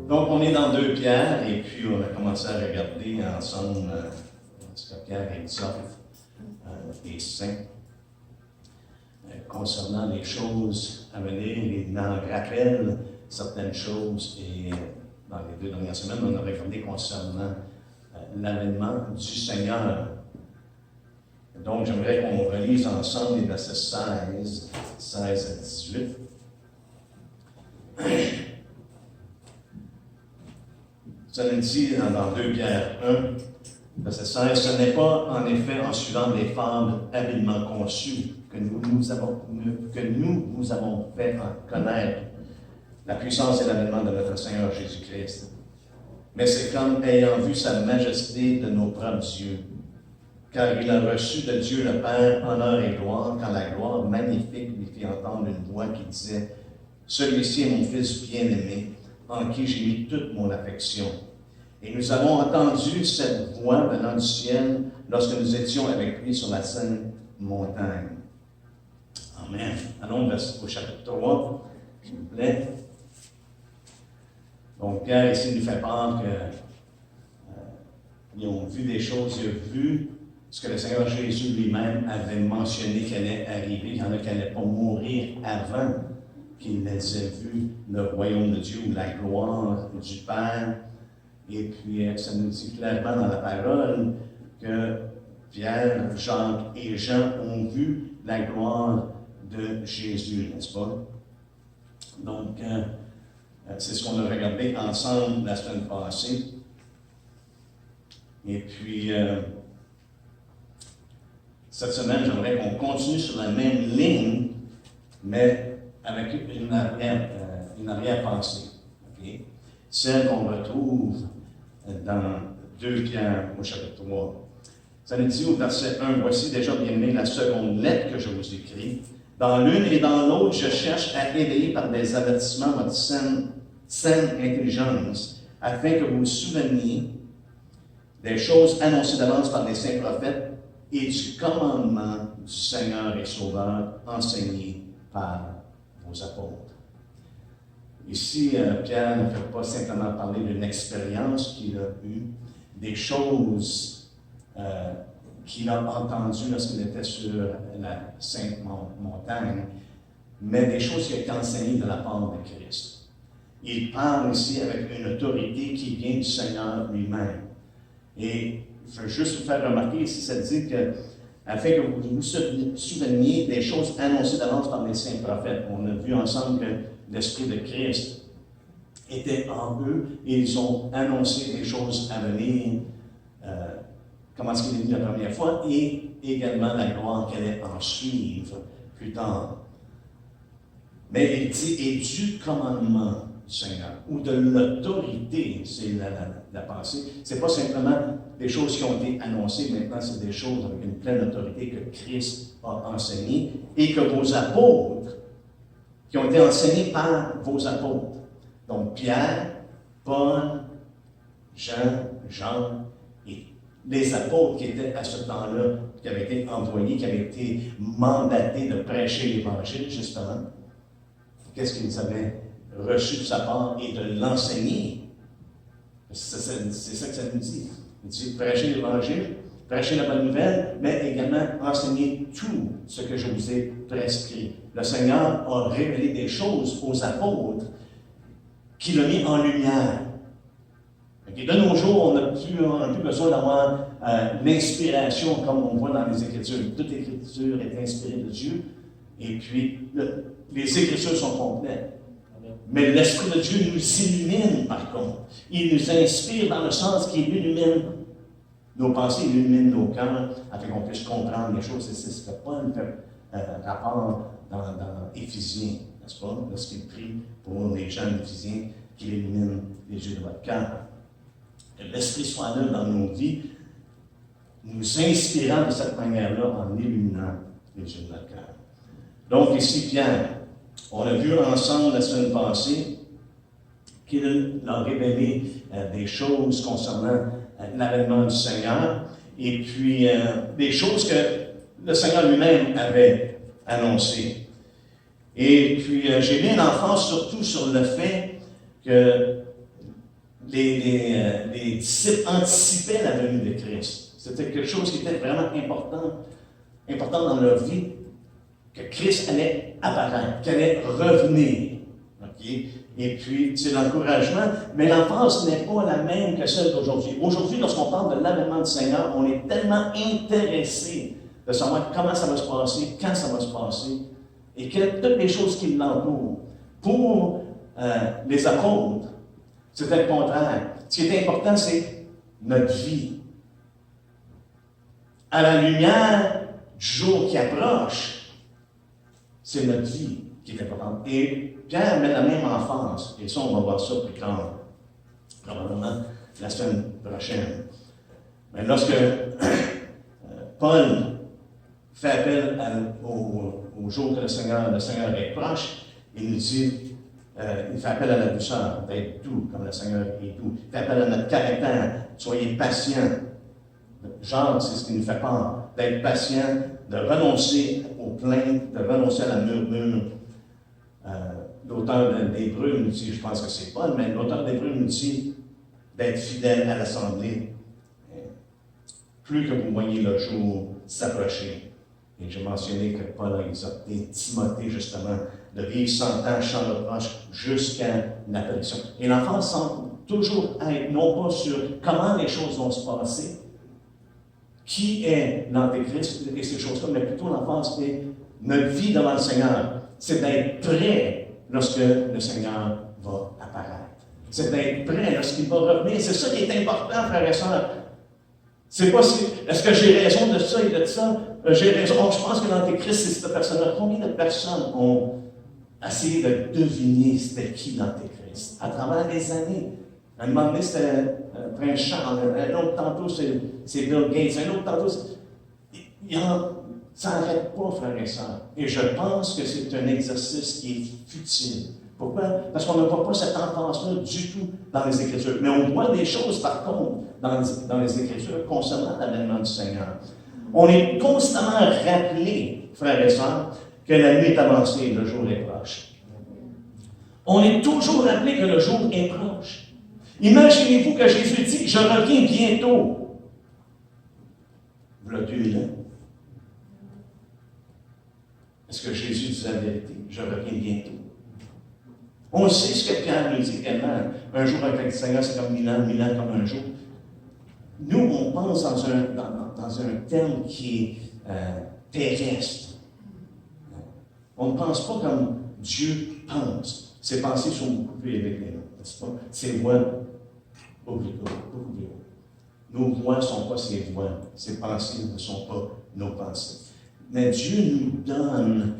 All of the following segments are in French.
Donc, on est dans 2 Pierre, et puis on a commencé à regarder ensemble ce que Pierre exhorte les saints concernant les choses à venir. Il en rappelle certaines choses, et dans les 2 dernières semaines, on a regardé concernant l'avènement du Seigneur. Donc, j'aimerais qu'on relise ensemble les versets 16 à 18. Ça nous dit dans 2 Pierre 1, verset 16, « Ce n'est pas en effet en suivant les fables habilement conçues que nous avons fait connaître la puissance et l'avènement de notre Seigneur Jésus-Christ, mais c'est comme ayant vu sa majesté de nos propres yeux, car il a reçu de Dieu le Père honneur et gloire, quand la gloire magnifique lui fit entendre une voix qui disait, « Celui-ci est mon Fils bien-aimé, en qui j'ai mis toute mon affection. » Et nous avons entendu cette voix venant du ciel lorsque nous étions avec lui sur la sainte montagne. Amen. Allons au chapitre 3, s'il vous plaît. Donc, Pierre ici nous fait part qu'ils ont vu des choses, ils ont vu ce que le Seigneur Jésus lui-même avait mentionné qui allait arriver. Il y en a qui n'allaient pas mourir avant qu'ils aient vu le royaume de Dieu ou la gloire du Père. Et puis, ça nous dit clairement dans la parole que Pierre, Jacques et Jean ont vu la gloire de Jésus, n'est-ce pas? Donc, c'est ce qu'on a regardé ensemble la semaine passée. Et puis, cette semaine, j'aimerais qu'on continue sur la même ligne, mais avec une arrière-pensée. Okay? Celle qu'on retrouve dans 2 Pierre au chapitre 3. Ça nous dit au verset 1, « Voici déjà bien aimé la seconde lettre que je vous écris. Dans l'une et dans l'autre, je cherche à éveiller par des avertissements votre saine intelligence, afin que vous vous souveniez des choses annoncées d'avance par les saints prophètes et du commandement du Seigneur et Sauveur enseigné par vos apôtres. » Ici, Pierre ne fait pas simplement parler d'une expérience qu'il a eue, des choses qu'il a entendues lorsqu'il était sur la Sainte Montagne, mais des choses qui ont été enseignées de la part de Christ. Il parle ici avec une autorité qui vient du Seigneur lui-même. Et je veux juste vous faire remarquer ici, ça dit que afin que vous vous souveniez des choses annoncées d'avance par les saints prophètes. On a vu ensemble que l'Esprit de Christ était en eux et ils ont annoncé des choses à venir, comment est-ce qu'il est dit la première fois, et également la gloire qu'elle allait en suivre plus tard. Mais il dit, et du commandement du Seigneur, ou de l'autorité, c'est la pensée. Ce n'est pas simplement des choses qui ont été annoncées, maintenant c'est des choses avec une pleine autorité que Christ a enseignées et que vos apôtres, qui ont été enseignés par vos apôtres. Donc Pierre, Paul, Jean, et les apôtres qui étaient à ce temps-là, qui avaient été envoyés, qui avaient été mandatés de prêcher l'Évangile, justement. Qu'est-ce qu'ils avaient reçu de sa part et de l'enseigner? C'est ça que ça nous dit. Il dit prêcher l'Évangile, prêcher la bonne nouvelle, mais également enseigner tout ce que je vous ai prescrit. Le Seigneur a révélé des choses aux apôtres qu'il a mis en lumière. Et de nos jours, on n'a plus besoin d'avoir l'inspiration comme on voit dans les Écritures. Toute l'Écriture est inspirée de Dieu, et puis les Écritures sont complètes. Mais l'Esprit de Dieu nous illumine, par contre. Il nous inspire dans le sens qu'il illumine nos pensées, il illumine nos cœurs, afin qu'on puisse comprendre les choses. C'est ce que Paul fait rapport dans Éphésiens, n'est-ce pas? Lorsqu'il prie pour les gens d'Éphésiens, qu'il illumine les yeux de votre cœur. Que l'Esprit soit là dans nos vies, nous inspirant de cette manière-là en illuminant les yeux de notre cœur. Donc ici, Pierre, on a vu ensemble la semaine passée qu'il a révélé des choses concernant l'avènement du Seigneur et puis des choses que le Seigneur lui-même avait annoncées. Et puis j'ai mis l'emphase surtout sur le fait que les disciples anticipaient la venue de Christ. C'était quelque chose qui était vraiment important dans leur vie, que Christ allait apparaître, qu'il allait revenir. Okay? Et puis, c'est l'encouragement, mais l'emphase n'est pas la même que celle d'aujourd'hui. Aujourd'hui, lorsqu'on parle de l'avènement du Seigneur, on est tellement intéressé de savoir comment ça va se passer, quand ça va se passer, et toutes les choses qui l'entourent. Pour les apôtres, c'était le contraire. Ce qui est important, c'est notre vie. À la lumière du jour qui approche, c'est notre vie qui est importante. Et Pierre met la même emphase, et ça, on va voir ça plus tard, probablement la semaine prochaine. Mais lorsque Paul fait appel au jour que le Seigneur est proche, il nous dit, il fait appel à la douceur, d'être doux comme le Seigneur est doux. Il fait appel à notre caractère, soyez patients. Jacques, c'est ce qui nous fait peur, d'être patient, de renoncer aux plaintes, de renoncer à la murmure. L'auteur d'Hébreux nous dit, je pense que c'est Paul, mais l'auteur d'Hébreux nous dit d'être fidèle à l'assemblée. Plus que vous voyez le jour s'approcher. Et j'ai mentionné que Paul a exhorté Timothée, justement, de vivre 100 ans sans reproche jusqu'à l'apparition. Et l'enfant semble toujours être, non pas sur comment les choses vont se passer, qui est l'Antéchrist et ces choses-là, mais plutôt l'enfance est notre vie devant le Seigneur. C'est d'être prêt lorsque le Seigneur va apparaître. C'est d'être prêt lorsqu'il va revenir. C'est ça qui est important, frères et sœurs. C'est pas si, est-ce que j'ai raison de ça et de ça? J'ai raison. Oh, je pense que l'Antéchrist, c'est cette personne-là. Combien de personnes ont essayé de deviner c'était qui l'Antéchrist à travers les années? À un moment donné, c'était Prince Charles. Un autre tantôt, c'est Bill Gates. Un autre tantôt, ça n'arrête pas, frères et sœurs. Et je pense que c'est un exercice qui est futile. Pourquoi? Parce qu'on ne voit pas cette enfance-là du tout dans les Écritures. Mais on voit des choses, par contre, dans les Écritures concernant l'avènement du Seigneur. On est constamment rappelé, frères et sœurs, que la nuit est avancée et le jour est proche. On est toujours rappelé que le jour est proche. Imaginez-vous que Jésus dit, je reviens bientôt. Voilà 2000 ans. Est-ce que Jésus dit la vérité? Je reviens bientôt. On sait ce que Pierre nous dit également. Un jour avec le Seigneur, c'est comme 1000 ans comme un jour. Nous, on pense dans un terme qui est terrestre. On ne pense pas comme Dieu pense. Ses pensées sont beaucoup plus élevées que les nôtres, n'est-ce pas? Ses voix, beaucoup plus haut. Nos voix ne sont pas ses voix. Ses pensées ne sont pas nos pensées. Mais Dieu nous donne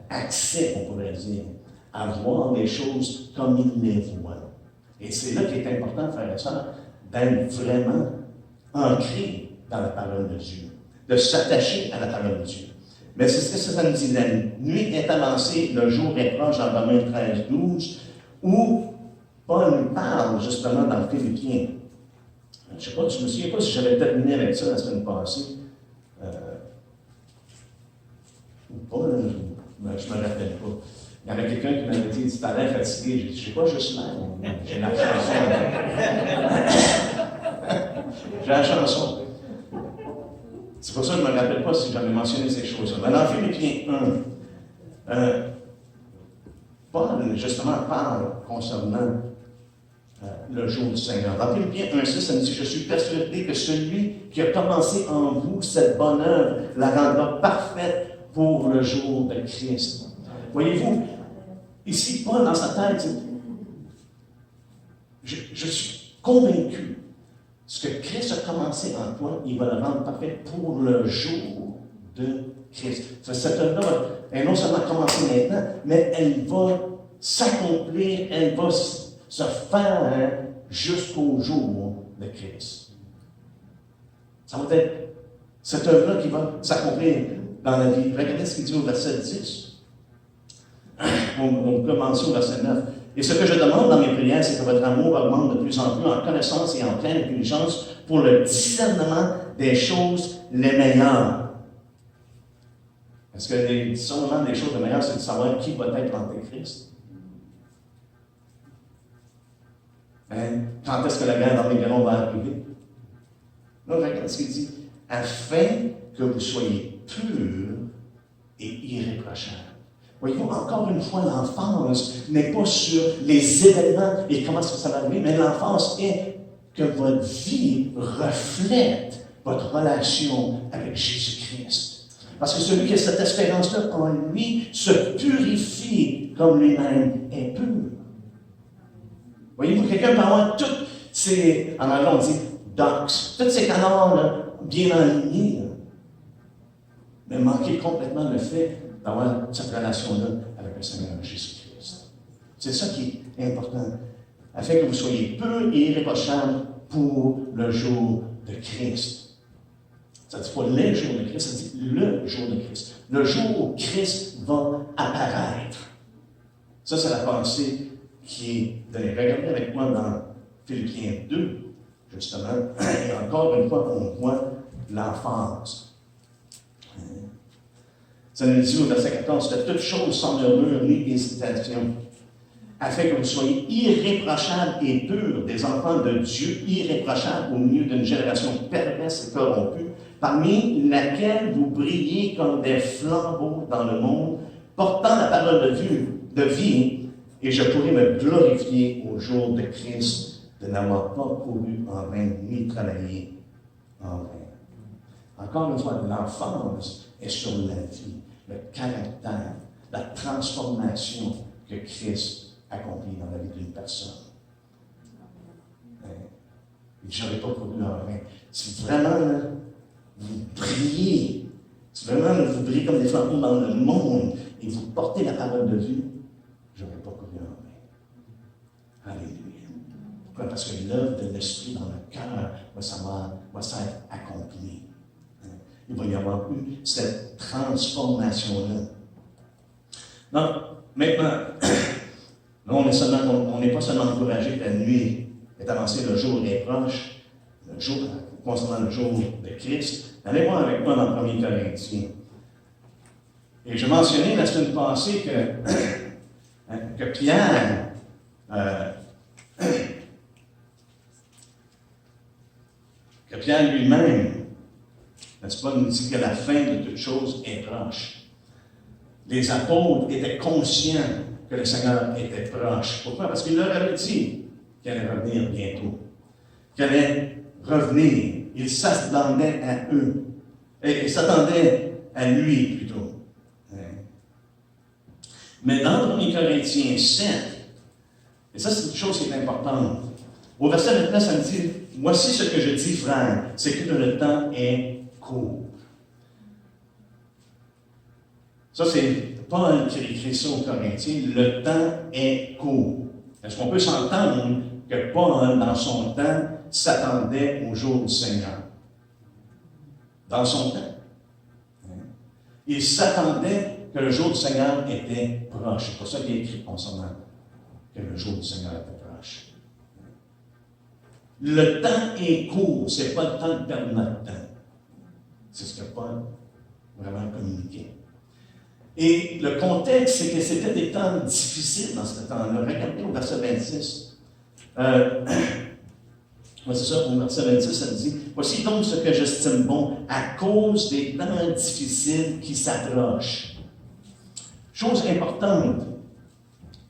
accès, on pourrait dire, à voir les choses comme il les voit. Et c'est là qu'il est important, frères et sœurs, d'être vraiment ancré dans la parole de Dieu, de s'attacher à la parole de Dieu. Mais c'est ce que ça nous dit. La nuit est avancée, le jour est proche, dans Romains 13, 12, où Paul nous parle justement dans le Philippiens. Je ne sais pas, je ne me souviens pas si j'avais terminé avec ça la semaine passée. Ou pas, je ne me rappelle pas. Il y en a quelqu'un qui m'avait dit, tu as l'air fatigué. J'ai dit, je n'ai pas juste l'air, j'ai la chanson. J'ai la chanson. C'est pour ça que je ne me rappelle pas si j'avais mentionné ces choses-là. Mais dans Philippiens 1, Paul, justement, parle concernant le jour du Seigneur. Dans Philippiens 1,6, ça nous dit, je suis persuadé que celui qui a commencé en vous cette bonne œuvre la rendra parfaite pour le jour de Christ. Voyez-vous, ici, Paul, dans sa tête, je suis convaincu, ce que Christ a commencé en toi, il va le rendre parfait pour le jour de Christ. Cette œuvre-là est non seulement commencée maintenant, mais elle va s'accomplir, elle va se faire jusqu'au jour de Christ. Ça va être cette œuvre-là qui va s'accomplir dans la vie. Regardez ce qu'il dit au verset 10. On commence au verset 9. Et ce que je demande dans mes prières, c'est que votre amour augmente de plus en plus en connaissance et en pleine intelligence pour le discernement des choses les meilleures. Est-ce que le discernement des choses les meilleures, c'est de savoir qui va être l'Antéchrist? Hein? Quand est-ce que la guerre d'Armageddon va arriver? Là, regarde ce qu'il dit. Afin que vous soyez purs et irréprochables. Voyez-vous, encore une fois, l'enfance n'est pas sur les événements et comment ça va arriver, mais l'enfance est que votre vie reflète votre relation avec Jésus-Christ. Parce que celui qui a cette espérance-là en lui se purifie comme lui-même est pur. Voyez-vous, quelqu'un peut avoir toutes ces, en anglais on dit ducks, toutes ces canards bien alignés, mais manquer complètement le fait d'avoir cette relation-là avec le Seigneur Jésus-Christ. C'est ça qui est important. Afin que vous soyez purs et irréprochables pour le jour de Christ. Ça ne dit pas les jours de Christ, ça dit le jour de Christ. Le jour où Christ va apparaître. Ça, c'est la pensée qui est donnée. Regardez avec moi dans Philippiens 2, justement. Et encore une fois, on voit l'emphase. Ça nous dit au verset 14, « De toutes choses sans murmure ni hésitation, afin que vous soyez irréprochables et purs, des enfants de Dieu, irréprochables au milieu d'une génération perverse et corrompue, parmi laquelle vous brillez comme des flambeaux dans le monde, portant la parole de vie, et je pourrai me glorifier au jour de Christ, de n'avoir pas couru en vain, ni travaillé en vain. » Encore une fois, l'enfance est sur la vie, le caractère, la transformation que Christ accomplit dans la vie d'une personne. Je n'aurais pas couru en vain. Si vraiment vous brillez, si vraiment vous brillez comme des flambeaux dans le monde et vous portez la parole de vie, je n'aurais pas couru en vain. Alléluia. Pourquoi? Parce que l'œuvre de l'Esprit dans le cœur va s'être accomplie. Il va y avoir eu cette transformation-là. Donc, maintenant, là, on n'est pas seulement encouragé que la nuit est avancée, le jour est proche, concernant le jour de Christ. Allez voir avec moi dans 1 Corinthiens. Et je mentionnais la semaine passée que Pierre, lui-même, n'est-ce pas, nous dit que la fin de toute chose est proche. Les apôtres étaient conscients que le Seigneur était proche. Pourquoi? Parce qu'il leur avait dit qu'il allait revenir bientôt. Qu'il allait revenir. Il s'attendait à eux. Et il s'attendait à lui, plutôt. Mais dans 1 Corinthiens 7, et ça c'est une chose qui est importante, au verset 29, ça me dit, « Voici ce que je dis, frère, c'est que le temps est court. » Ça, c'est Paul qui a écrit ça aux Corinthiens. Le temps est court. Est-ce qu'on peut s'entendre que Paul, dans son temps, s'attendait au jour du Seigneur? Dans son temps. Il s'attendait que le jour du Seigneur était proche. C'est pour ça qu'il a écrit concernant que le jour du Seigneur était proche. Le temps est court. Ce n'est pas le temps de perdre notre temps. C'est ce que Paul vraiment communiqué. Et le contexte, c'est que c'était des temps difficiles dans ce temps-là. Regardez au verset 26. C'est ça, au verset 26, ça dit, « Voici donc ce que j'estime bon à cause des temps difficiles qui s'approchent. » Chose importante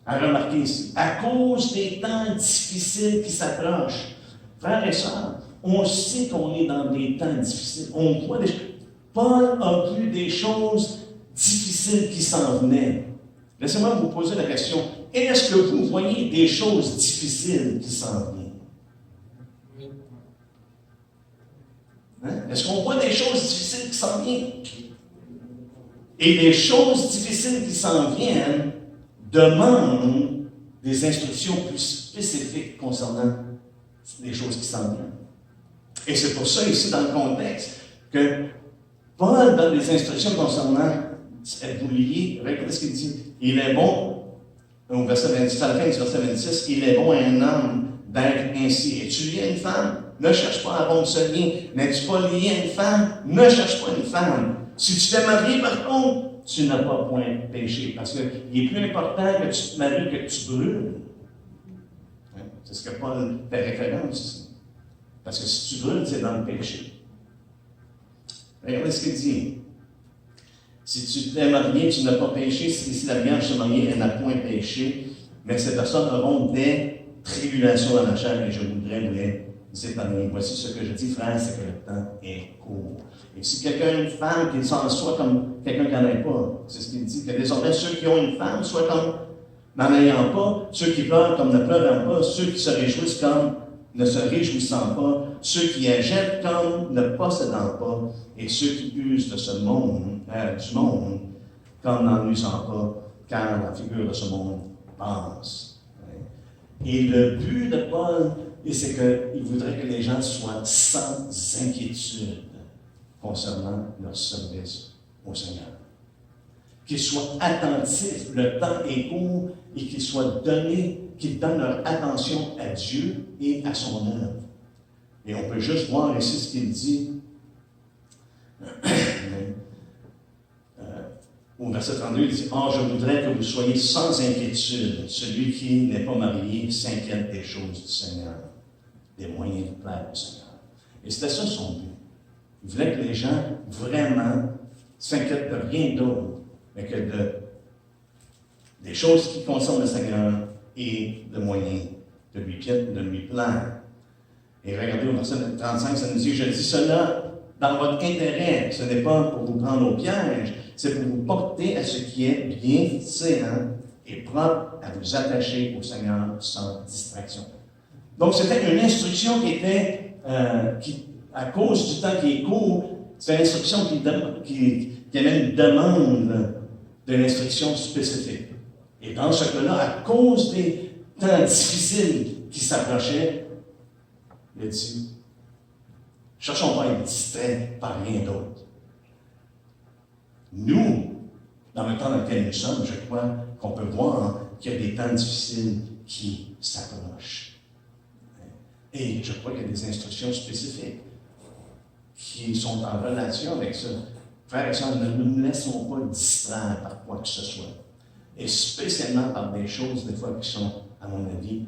à remarquer ici. À cause des temps difficiles qui s'approchent. Frères et sœurs, on sait qu'on est dans des temps difficiles. On voit des choses. Paul a vu des choses difficiles qui s'en venaient. Laissez-moi vous poser la question. Est-ce que vous voyez des choses difficiles qui s'en viennent? Hein? Est-ce qu'on voit des choses difficiles qui s'en viennent? Et des choses difficiles qui s'en viennent demandent des instructions plus spécifiques concernant les choses qui s'en viennent. Et c'est pour ça, ici, dans le contexte, que Paul donne des instructions concernant, vous liez, regardez ce qu'il dit, il est bon, au verset 26, à la fin du verset 26, il est bon à un homme d'être ainsi. Es-tu lié à une femme? Ne cherche pas à rompre ce lien. N'es-tu pas lié à une femme? Ne cherche pas une femme. Si tu t'es marié, par contre, tu n'as pas point péché. Parce qu'il est plus important que tu te maries que tu brûles. Hein? C'est C'est ce que Paul fait référence ici. Parce que si tu brûles, c'est dans le péché. Regardez ce qu'il dit. Si tu t'es marié, tu n'as pas péché. Si la Vierge se mariée, elle n'a point péché. Mais ces personnes auront des tribulations dans la chair et je voudrais vous les épargner. Voici ce que je dis, frère, c'est que le temps est court. Et si quelqu'un a une femme, qu'il s'en soit comme quelqu'un qui n'en a pas. C'est ce qu'il dit. Que désormais, ceux qui ont une femme soient comme n'en ayant pas, ceux qui pleurent comme ne pleurant pas, ceux qui se réjouissent comme ne se réjouissant pas, ceux qui achètent comme ne possédant pas, et ceux qui usent de ce monde, du monde, comme n'en usant pas, car la figure de ce monde passe. Et le but de Paul, c'est qu'il voudrait que les gens soient sans inquiétude concernant leur service au Seigneur. Qu'ils soient attentifs, le temps est court, et qu'ils soient donnés, qu'ils donnent leur attention à Dieu et à son œuvre. Et on peut juste voir ici ce qu'il dit au verset 32, il dit « Or, je voudrais que vous soyez sans inquiétude. Celui qui n'est pas marié s'inquiète des choses du Seigneur, des moyens de plaire au Seigneur. » Et c'était ça son but. Il voulait que les gens vraiment s'inquiètent de rien d'autre, mais que des choses qui concernent le Seigneur et de moyens de lui plaire. Et regardez au verset 35, ça nous dit « Je dis cela dans votre intérêt. Ce n'est pas pour vous prendre au piège, c'est pour vous porter à ce qui est bien séant et propre à vous attacher au Seigneur sans distraction. » Donc, c'était une instruction qui était, à cause du temps qui est court, c'est une instruction qui avait une demande de l'instruction spécifique. Et dans ce cas-là, à cause des temps difficiles qui s'approchaient, il a dit, cherchons pas à être distraits par rien d'autre. Nous, dans le temps dans lequel nous sommes, je crois qu'on peut voir qu'il y a des temps difficiles qui s'approchent. Et je crois qu'il y a des instructions spécifiques qui sont en relation avec ça. Frères et sœurs, ne nous laissons pas distraire par quoi que ce soit. Et spécialement par des choses, des fois, qui sont, à mon avis,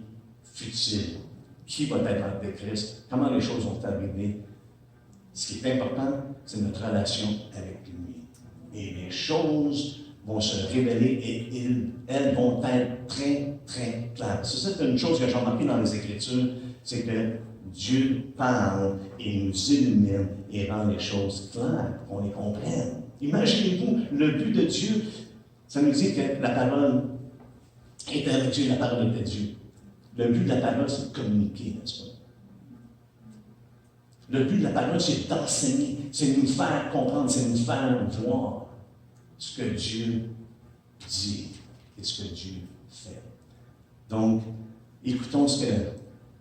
futiles. Qui va être l'Antéchrist? Comment les choses vont arriver? Ce qui est important, c'est notre relation avec lui. Et les choses vont se révéler et elles vont être très, très claires. C'est une chose que j'ai remarqué dans les Écritures, c'est que Dieu parle et nous illumine et rend les choses claires pour qu'on les comprenne. Imaginez-vous, le but de Dieu, ça nous dit que la parole était avec Dieu, la parole était Dieu. Le but de la parole, c'est de communiquer, n'est-ce pas? Le but de la parole, c'est d'enseigner, c'est de nous faire comprendre, c'est de nous faire voir ce que Dieu dit et ce que Dieu fait. Donc, écoutons ce que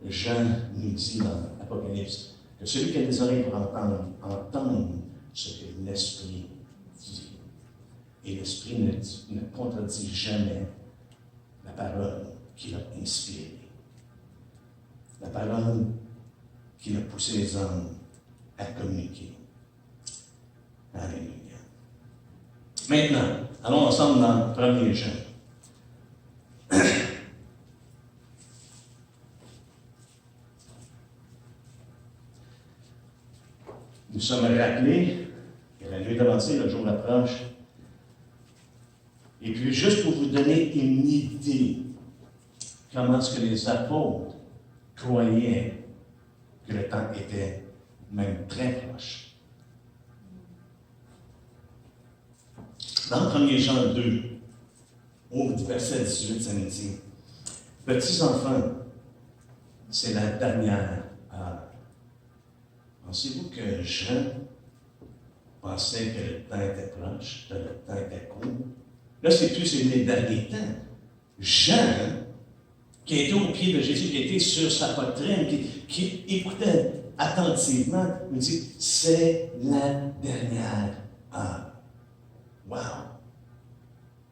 Jean nous dit dans l'Apocalypse, que celui qui a des oreilles pour entendre, entende ce que l'Esprit dit. Et l'Esprit ne contredit jamais la parole qu'il a inspirée. La parole qu'il a poussé les hommes à communiquer. Alléluia. Maintenant, allons ensemble dans 1er Jean. Nous sommes rappelés que la nuit avancée, le jour approche. Et puis, juste pour vous donner une idée, comment est-ce que les apôtres croyaient que le temps était même très proche. Dans 1er Jean 2, au verset 18, ça nous dit « Petits enfants, c'est la dernière heure. » Pensez-vous que Jean pensait que le temps était proche, que le temps était court? Là, c'est plus les derniers temps. Jean, qui était au pied de Jésus, qui était sur sa poitrine, qui écoutait attentivement, nous dit, c'est la dernière heure. Wow!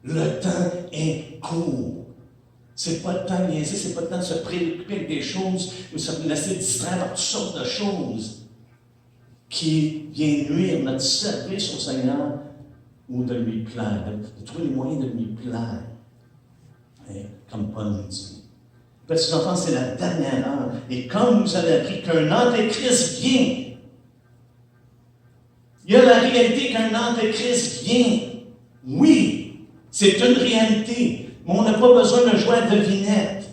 Le temps est court. C'est pas le temps de niaiser, c'est pas le temps de se préoccuper avec des choses, ou de se laisser distraire par toutes sortes de choses qui viennent nuire notre service au Seigneur ou de lui plaire, de trouver les moyens de lui plaire. Et, comme Paul nous dit. Petits enfants, c'est la dernière heure. Et quand vous avez appris qu'un antéchrist vient, il y a la réalité qu'un antéchrist vient. Oui, c'est une réalité. Mais on n'a pas besoin de jouer à devinette.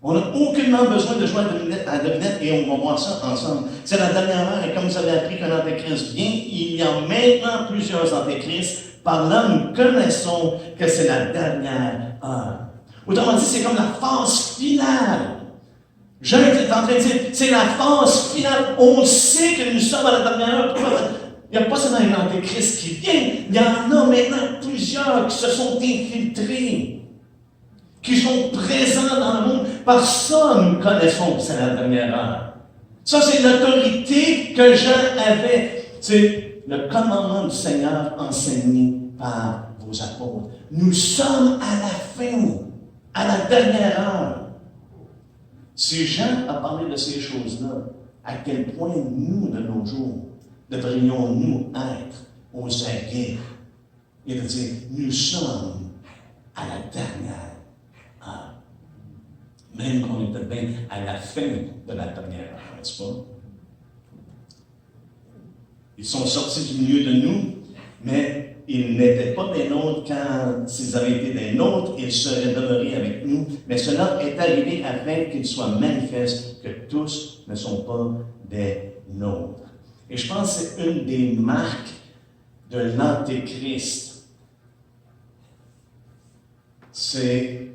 On n'a aucunement besoin de jouer à devinette et on va voir ça ensemble. C'est la dernière heure et comme vous avez appris qu'un antéchrist vient, il y a maintenant plusieurs antéchrists. Par là, nous connaissons que c'est la dernière heure. Autrement dit, c'est comme la phase finale. Jean est en train de dire, c'est la phase finale. On sait que nous sommes à la dernière heure. Il n'y a pas seulement un antéchrist qui vient, il y en a maintenant plusieurs qui se sont infiltrés, qui sont présents dans le monde. Par ça, nous connaissons que c'est la dernière heure. Ça, c'est l'autorité que Jean avait. C'est le commandement du Seigneur enseigné par vos apôtres. Nous sommes à la fin, à la dernière heure. Si Jean a parlé de ces choses-là, à quel point nous, de nos jours, devrions-nous être aux aguets et de dire, nous sommes à la dernière heure. Même qu'on était bien à la fin de la dernière heure, n'est-ce pas? Ils sont sortis du milieu de nous, mais ils n'étaient pas des nôtres quand, s'ils avaient été des nôtres, ils seraient demeurés avec nous. Mais cela est arrivé afin qu'il soit manifeste que tous ne sont pas des nôtres. Et je pense que c'est une des marques de l'Antéchrist. C'est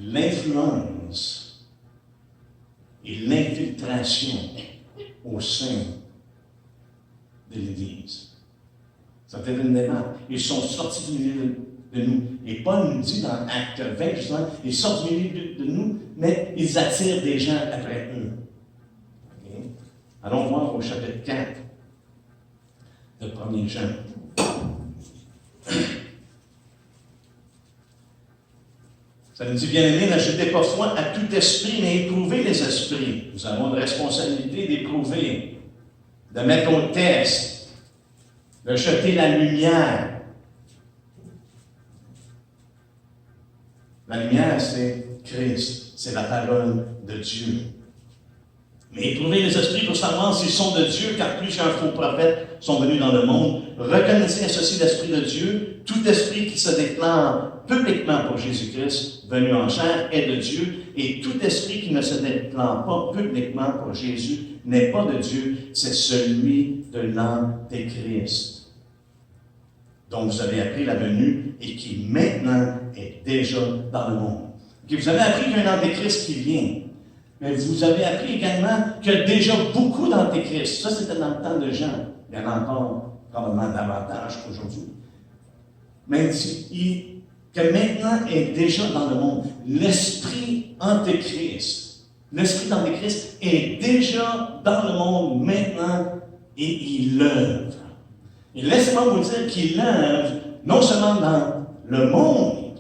l'influence et l'infiltration au sein de l'Église. Ça fait une démarche. Ils sont sortis du milieu de nous. Et Paul nous dit dans Acte 20, justement, ils sortent du milieu de nous, mais ils attirent des gens après eux. Okay? Allons voir au chapitre 4 de 1er Jean. Ça nous dit, bien-aimés, n'ajoutez pas foi à tout esprit, mais éprouvez les esprits. Nous avons une responsabilité d'éprouver, de mettre au test, de jeter la lumière. La lumière, c'est Christ, c'est la parole de Dieu. Mais éprouvez les esprits pour savoir s'ils sont de Dieu, car plusieurs faux prophètes sont venus dans le monde. Reconnaissez ceci l'Esprit de Dieu. Tout esprit qui se déclare publiquement pour Jésus-Christ, venu en chair, est de Dieu. Et tout esprit qui ne se déclare pas publiquement pour Jésus n'est pas de Dieu, c'est celui de l'Antéchrist, dont vous avez appris la venue et qui maintenant est déjà dans le monde. Okay, vous avez appris qu'il y a un Antéchrist qui vient. Mais vous avez appris également qu'il y a déjà beaucoup d'antéchrists. Ça, c'était dans le temps de Jean. Il y en a encore probablement davantage qu'aujourd'hui. Mais que maintenant est déjà dans le monde. L'esprit antéchrist est déjà dans le monde maintenant et il œuvre. Et laissez-moi vous dire qu'il œuvre non seulement dans le monde,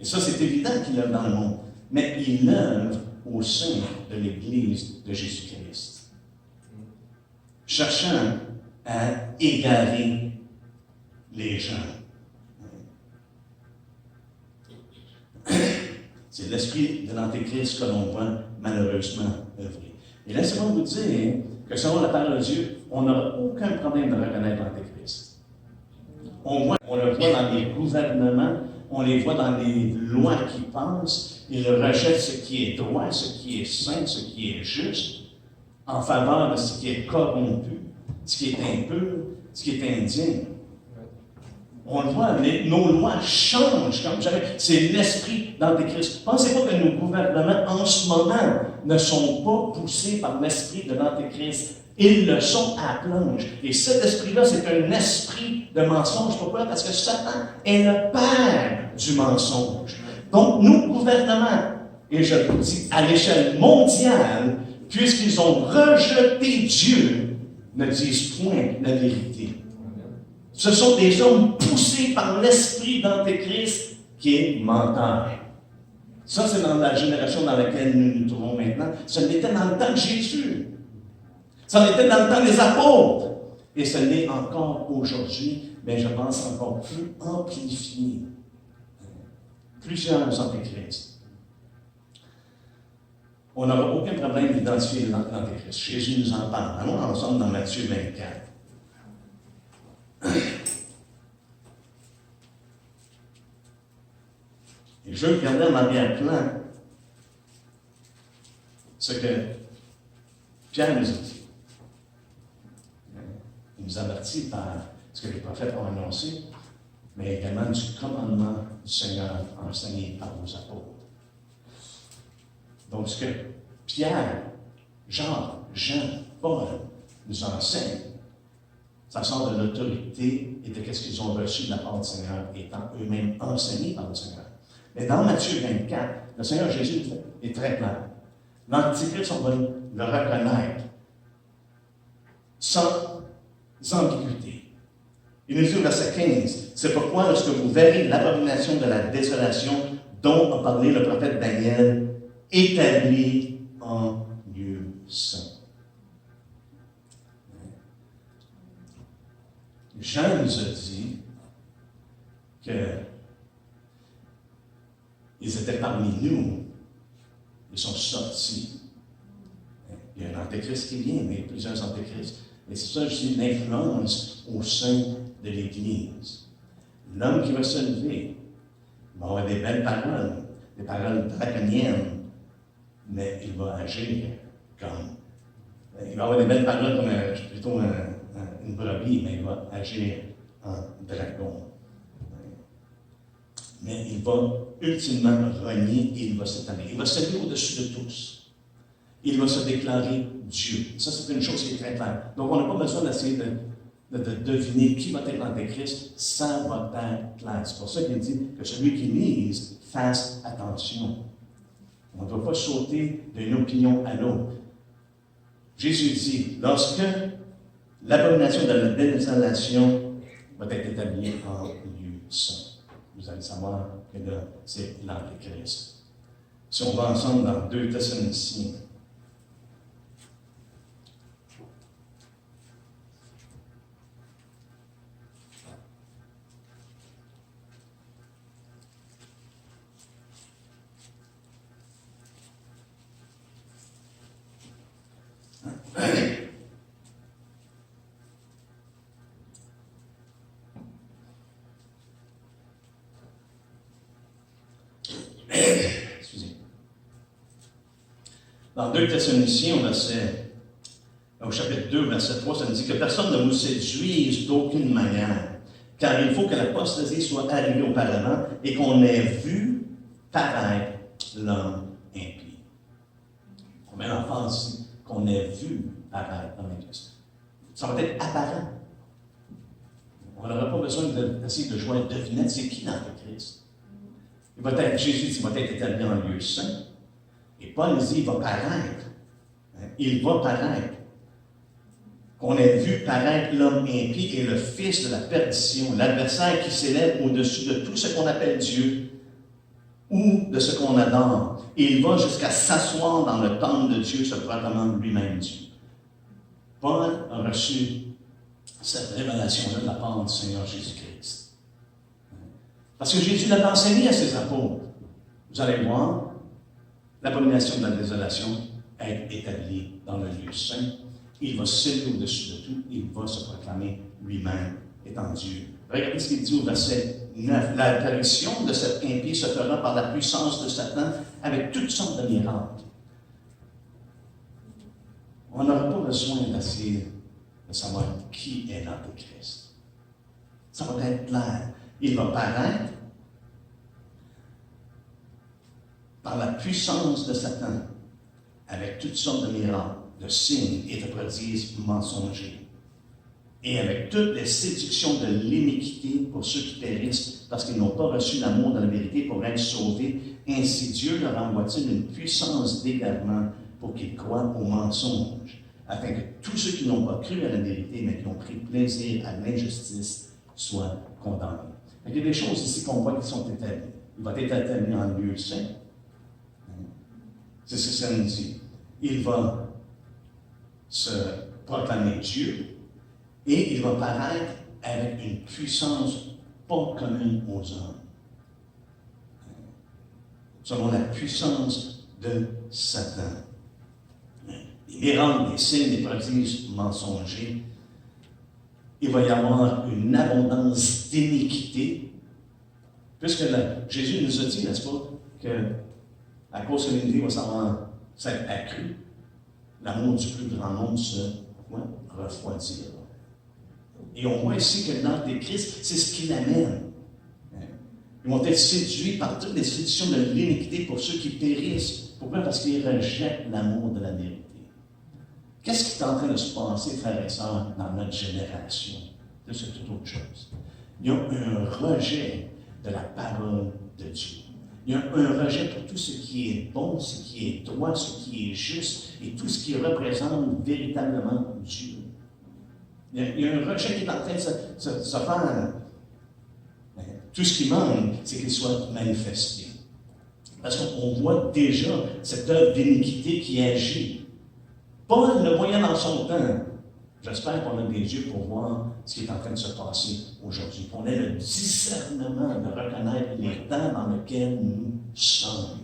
et ça c'est évident qu'il œuvre dans le monde, mais il œuvre au sein de l'Église de Jésus-Christ, cherchant à égarer les gens. C'est l'esprit de l'Antéchrist que l'on voit malheureusement œuvrer. Et laissez-moi vous dire que selon la parole de Dieu, on n'aura aucun problème de reconnaître l'Antéchrist. On le voit dans les gouvernements, on les voit dans les lois qui passent. Ils rejettent ce qui est droit, ce qui est saint, ce qui est juste, en faveur de ce qui est corrompu, ce qui est impur, ce qui est indigne. On le voit, nos lois changent comme jamais. C'est l'esprit d'Antéchrist. Pensez pas que nos gouvernements en ce moment ne sont pas poussés par l'esprit de l'Antéchrist. Ils le sont à plonge. Et cet esprit-là, c'est un esprit de mensonge. Pourquoi? Parce que Satan est le père du mensonge. Donc, nos gouvernements, et je vous dis à l'échelle mondiale, puisqu'ils ont rejeté Dieu, ne disent point la vérité. Ce sont des hommes poussés par l'esprit d'Antéchrist qui est menteur. Ça, c'est dans la génération dans laquelle nous nous trouvons maintenant. Ce n'était dans le temps de Jésus. Ça l'était dans le temps des apôtres. Et ce l'est encore aujourd'hui, mais je pense encore plus amplifié. plusieurs antéchrists. On n'aura aucun problème d'identifier l'antéchrist. Jésus nous en parle. Allons ensemble dans Matthieu 24. Et je veux regarder en arrière-plan ce que Pierre nous a dit. Il nous avertit par ce que les prophètes ont annoncé, mais également du commandement du Seigneur enseigné par vos apôtres. Donc, ce que Pierre, Jean, Paul nous enseignent, ça sort de l'autorité et de ce qu'ils ont reçu de la part du Seigneur, étant eux-mêmes enseignés par le Seigneur. Mais dans Matthieu 24, le Seigneur Jésus est très clair. L'Antichrist, on va le reconnaître sans ambiguïté. Il nous dit au verset 15, c'est pourquoi lorsque vous verrez l'abomination de la désolation dont a parlé le prophète Daniel, établie en lieu saint. Jean nous a dit qu'ils étaient parmi nous, ils sont sortis. Il y a un antéchrist qui vient, mais il y a plusieurs antéchrists. Mais c'est ça, je dis, l'influence au sein de l'Église. L'homme qui va se lever va avoir des belles paroles, des paroles draconiennes, mais il va agir comme. Il va avoir des belles paroles comme plutôt une brebis, mais il va agir en dragon. Mais il va ultimement renier et il va s'établir. Il va s'élever au-dessus de tous. Il va se déclarer Dieu. Ça, c'est une chose qui est très claire. Donc, on n'a pas besoin d'essayer de deviner qui va être l'Antéchrist. Ça va être clair. C'est pour ça qu'il dit que celui qui lise fasse attention. On ne doit pas sauter d'une opinion à l'autre. Jésus dit, lorsque l'abomination de la désolation va être établie en lieu saint, vous allez savoir que là, c'est l'Antéchrist. Si on va ensemble dans 2 Thessaloniciens, dans 2 Thessaloniciens, au chapitre 2, verset 3, ça nous dit que personne ne vous séduise d'aucune manière, car il faut que l'apostasie soit arrivée auparavant et qu'on ait vu paraître l'homme impie. On met l'emphase ici, qu'on ait vu paraître l'homme impie. Ça va être apparent. On n'aura pas besoin d'essayer de jouer à devinette, c'est qui l'Antéchrist? Il va être, Jésus dit, il va être établi en lieu saint. Et Paul dit, il va paraître. Il va paraître. Qu'on ait vu paraître l'homme impie et le fils de la perdition, l'adversaire qui s'élève au-dessus de tout ce qu'on appelle Dieu ou de ce qu'on adore. Et il va jusqu'à s'asseoir dans le temple de Dieu, se proclamant lui-même Dieu. Paul a reçu cette révélation-là de la part du Seigneur Jésus-Christ. Parce que Jésus l'a enseigné à ses apôtres. Vous allez voir, l'abomination de la désolation est établie dans le lieu saint. Il va s'élever au-dessus de tout. Il va se proclamer lui-même étant Dieu. Regardez ce qu'il dit au verset 9. L'apparition de cet impie se fera par la puissance de Satan avec toutes sortes de miracles. On n'aura pas besoin d'essayer de savoir qui est l'Antéchrist. Ça va être clair. Il va paraître par la puissance de Satan, avec toutes sortes de miracles, de signes et de prodiges mensongers, et avec toutes les séductions de l'iniquité pour ceux qui périssent, parce qu'ils n'ont pas reçu l'amour de la vérité pour être sauvés. Ainsi Dieu leur envoie-t-il une puissance d'égarement pour qu'ils croient aux mensonges, afin que tous ceux qui n'ont pas cru à la vérité, mais qui ont pris plaisir à l'injustice, soient condamnés. Il y a des choses ici qu'on voit qui sont établies. Il va être établi en lieu saint. C'est ce que ça nous dit. Il va se proclamer Dieu et il va paraître avec une puissance pas commune aux hommes. selon la puissance de Satan. Des miracles, des signes, des prodiges mensongers. Il va y avoir une abondance d'iniquité, puisque Jésus nous a dit, n'est-ce pas, qu'à cause que l'iniquité va s'être accrue, l'amour du plus grand nombre se refroidira. Et on voit ici que l'Antéchrist, c'est ce qui l'amène. Ils vont être séduits par toutes les séductions de l'iniquité pour ceux qui périssent. Pourquoi? Parce qu'ils rejettent l'amour de la vérité. Qu'est-ce qui est en train de se passer, frères et sœurs, dans notre génération? C'est toute autre chose. Il y a un rejet de la parole de Dieu. Il y a un rejet pour tout ce qui est bon, ce qui est droit, ce qui est juste et tout ce qui représente véritablement Dieu. Il y a un rejet qui est en train de se faire. Tout ce qui manque, c'est qu'il soit manifesté. Parce qu'on voit déjà cette œuvre d'iniquité qui agit. Paul le voyait dans son temps. J'espère qu'on a des yeux pour voir ce qui est en train de se passer aujourd'hui. Qu'on ait le discernement de reconnaître les temps dans lesquels nous sommes.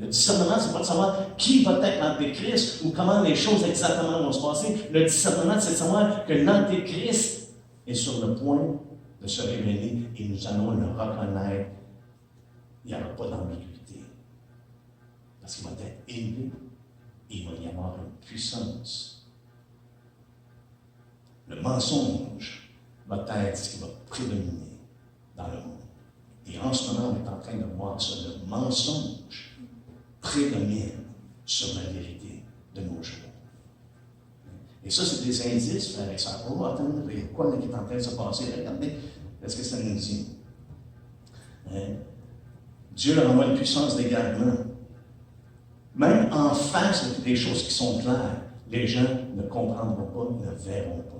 Le discernement, ce n'est pas de savoir qui va être l'Antéchrist ou comment les choses exactement vont se passer. Le discernement, c'est de savoir que l'Antéchrist est sur le point de se révéler et nous allons le reconnaître. Il n'y aura pas d'ambiguïté. Parce qu'il va être élevé et il va y avoir une puissance. Le mensonge va être ce qui va prédominer dans le monde. Et en ce moment, on est en train de voir ça. Le mensonge prédomine sur la vérité de nos jours. Et ça, c'est des indices, frères et sœurs. Oh, attendez, il y a quoi qui est en train de se passer? Regardez, qu'est-ce que ça nous dit? Dieu leur envoie une puissance d'égarement. Même en face des choses qui sont claires, les gens ne comprendront pas, ne verront pas.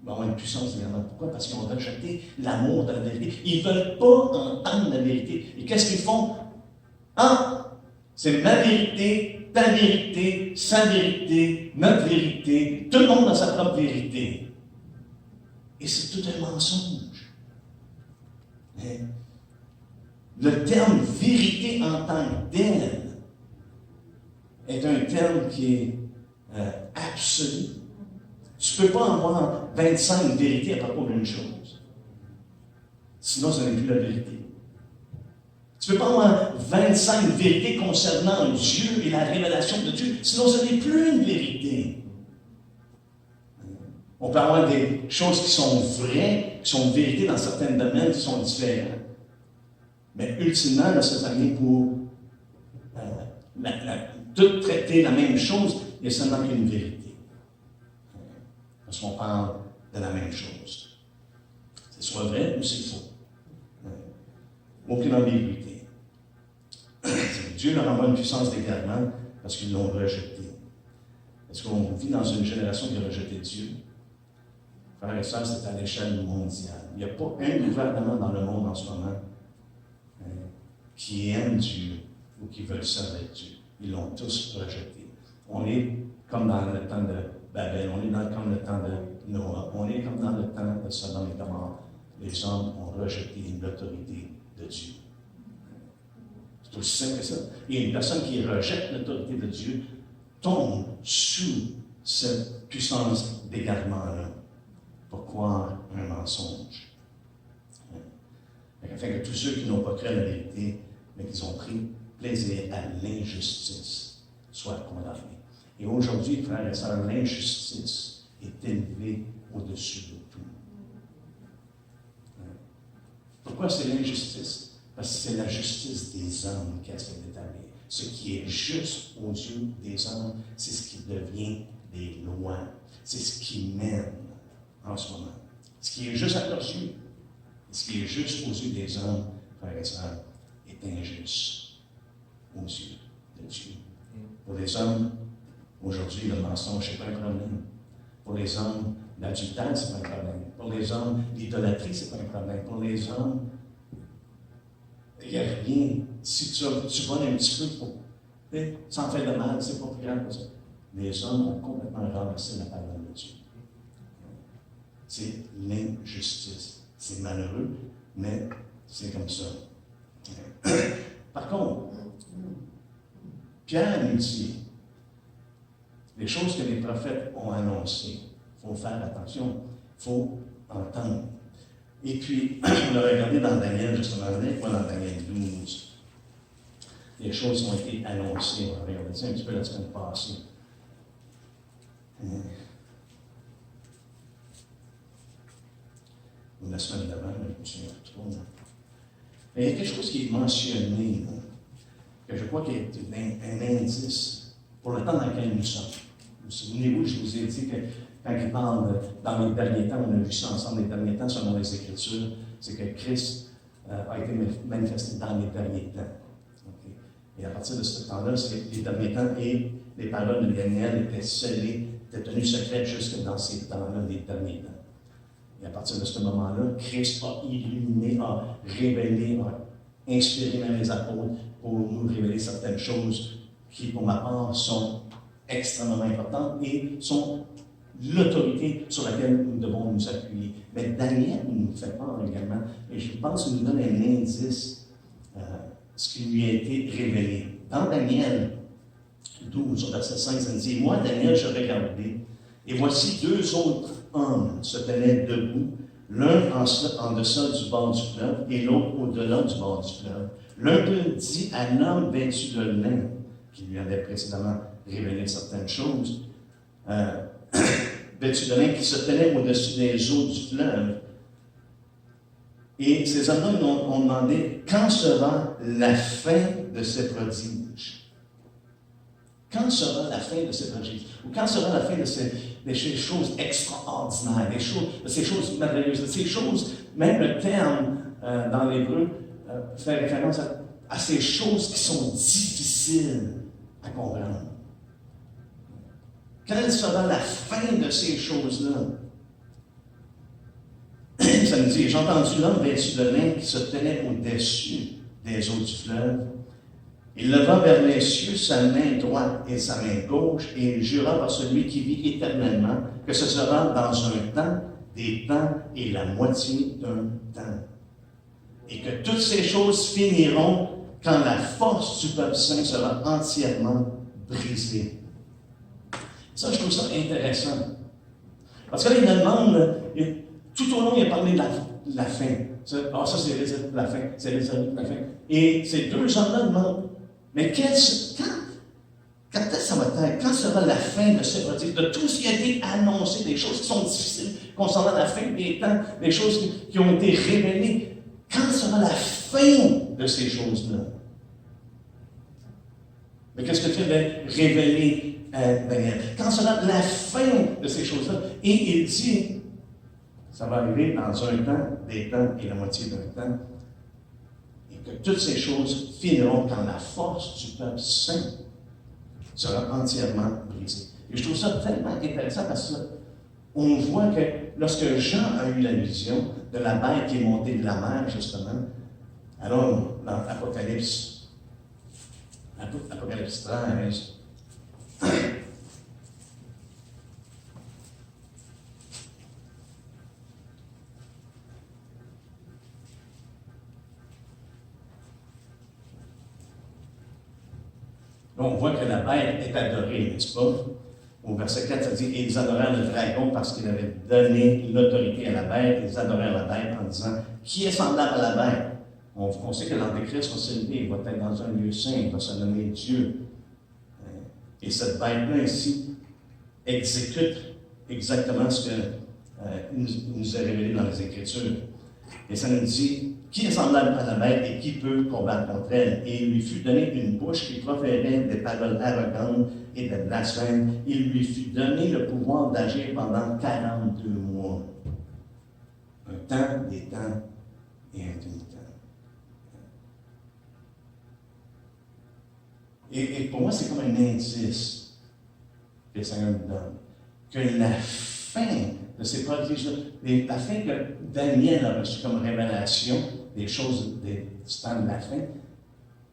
Ils vont avoir une puissance d'égarement. Pourquoi? Parce qu'ils ont rejeté l'amour de la vérité. Ils ne veulent pas entendre la vérité. Et qu'est-ce qu'ils font? Ah! C'est ma vérité, ta vérité, sa vérité, notre vérité. Tout le monde a sa propre vérité. Et c'est tout un mensonge. Mais le terme vérité en tant que tel est un terme qui est absolu. Tu ne peux pas avoir 25 vérités à propos d'une chose. Sinon, ça n'est plus la vérité. Tu ne peux pas avoir 25 vérités concernant Dieu et la révélation de Dieu, sinon ce n'est plus une vérité. On peut avoir des choses qui sont vraies, qui sont vérités dans certains domaines qui sont différents. Mais ultimement, là, ça vient pour tout traiter la même chose, il n'y a seulement qu'une vérité. Parce qu'on parle de la même chose. C'est soit vrai ou c'est faux. Aucune ambiguïté. Dieu leur envoie une puissance d'égarement parce qu'ils l'ont rejeté. Est-ce qu'on vit dans une génération qui a rejeté Dieu? Frères et sœurs, c'est à l'échelle mondiale. Il n'y a pas un gouvernement dans le monde en ce moment qui aime Dieu ou qui veut servir Dieu. Ils l'ont tous rejeté. On est comme dans le temps de Babel, on est comme le temps de Noah, on est comme dans le temps de Sodome et Gomorrhe. Les hommes ont rejeté l'autorité de Dieu. C'est aussi simple que ça. Et une personne qui rejette l'autorité de Dieu tombe sous cette puissance d'égarement-là pour croire un mensonge. Afin que tous ceux qui n'ont pas cru à la vérité, mais qui ont pris plaisir à l'injustice, soient condamnés. Et aujourd'hui, frères et sœurs, l'injustice est élevée au-dessus de tout. Pourquoi c'est l'injustice? Parce que c'est la justice des hommes qui a été établie. Ce qui est juste aux yeux des hommes, c'est ce qui devient des lois. C'est ce qui mène en ce moment. Ce qui est juste à leurs yeux, ce qui est juste aux yeux des hommes, frères et sœurs, est injuste aux yeux de Dieu. Pour les hommes, aujourd'hui, le mensonge, ce n'est pas un problème. Pour les hommes, l'adultère, ce n'est pas un problème. Pour les hommes, l'idolâtrie, ce n'est pas un problème. Pour les hommes, il n'y a rien. Si tu voles un petit peu, sans faire de mal, c'est pas plus grave que ça. Les hommes ont complètement renversé la parole de Dieu. C'est l'injustice. C'est malheureux, mais c'est comme ça. Pierre nous dit, les choses que les prophètes ont annoncées, il faut faire attention, il faut entendre. Et puis, on a regardé dans Daniel, justement, pas dans Daniel 12, les choses ont été annoncées. On a regardé ça un petit peu la semaine passée. Ou la semaine d'avant, je me souviens trop. Mais il y a quelque chose qui est mentionné, là, que je crois qu'il est un indice pour le temps dans lequel nous sommes. Souvenez-vous, je vous ai dit que quand il parle dans les derniers temps, on a vu ça ensemble, les derniers temps selon les Écritures, c'est que Christ a été manifesté dans les derniers temps. Okay. Et à partir de ce temps-là, c'est les derniers temps et les paroles de Daniel étaient scellées, étaient tenues secrètes jusque dans ces temps-là, les derniers temps. Et à partir de ce moment-là, Christ a illuminé, a révélé, a inspiré même les apôtres pour nous révéler certaines choses qui, pour ma part, sont extrêmement importantes et sont l'autorité sur laquelle nous devons nous appuyer. Mais Daniel nous fait part également, et je pense qu'il nous donne un indice, ce qui lui a été révélé. Dans Daniel 12, au verset 5, ça nous dit, « Moi, Daniel, je regardais, et voici deux autres hommes se tenaient debout, l'un en deçà du bord du fleuve et l'autre au-delà du bord du fleuve. L'un d'eux dit à l'homme vêtu de lin, qui lui avait précédemment révélé certaines choses, vêtu de lin, qui se tenait au-dessus des eaux du fleuve. Et ces hommes-là ont demandé, quand sera la fin de ces prodiges? Quand sera la fin de ces prodiges? Ou quand sera la fin de ces choses extraordinaires, de ces choses merveilleuses, de ces choses, même le terme dans l'hébreu fait référence à ces choses qui sont difficiles à comprendre. Quelle sera la fin de ces choses-là? Ça nous dit, j'ai entendu l'homme vêtu de lin qui se tenait au-dessus des eaux du fleuve. Il leva vers les cieux sa main droite et sa main gauche, et il jura par celui qui vit éternellement que ce sera dans un temps, des temps et la moitié d'un temps. Et que toutes ces choses finiront quand la force du peuple saint sera entièrement brisée. Ça, je trouve ça intéressant. Parce que là, il me demande, tout au long, il a parlé de la fin. Ça, c'est la fin, c'est la fin. Et ces deux hommes-là demandent, mais quand est-ce que ça va être? Quand sera la fin de ces prodiges? De tout ce qui a été annoncé, des choses qui sont difficiles concernant la fin des temps, des choses qui ont été révélées. Quand sera la fin de ces choses-là? Mais qu'est-ce que Dieu avait révélé à Daniel? Quand sera la fin de ces choses-là? Et il dit, ça va arriver dans un temps, des temps et la moitié d'un temps. Et que toutes ces choses finiront quand la force du peuple saint sera entièrement brisée. Et je trouve ça tellement intéressant parce qu'on voit que lorsque Jean a eu la vision de la bête qui est montée de la mer, justement, alors dans Apocalypse 13, on voit que la bête est adorée, n'est-ce pas? Au verset 4, ça dit, et ils adorèrent le dragon parce qu'il avait donné l'autorité à la bête. Ils adorèrent la bête en disant, qui est semblable à la bête? On sait que l'Antéchrist va s'élever, il va être dans un lieu saint, il va se nommer Dieu. Et cette bête-là ici exécute exactement ce que nous a révélé dans les Écritures. Et ça nous dit, qui est semblable à la bête et qui peut combattre contre elle? Et il lui fut donné une bouche qui proférait des paroles arrogantes et des blasphèmes. Il lui fut donné le pouvoir d'agir pendant 42 mois. Un temps, des temps et un demi-temps. Et pour moi, c'est comme un indice que le Seigneur nous donne. Que la fin de ces prodiges-là, la fin que Daniel a reçue comme révélation, des choses du temps de la fin,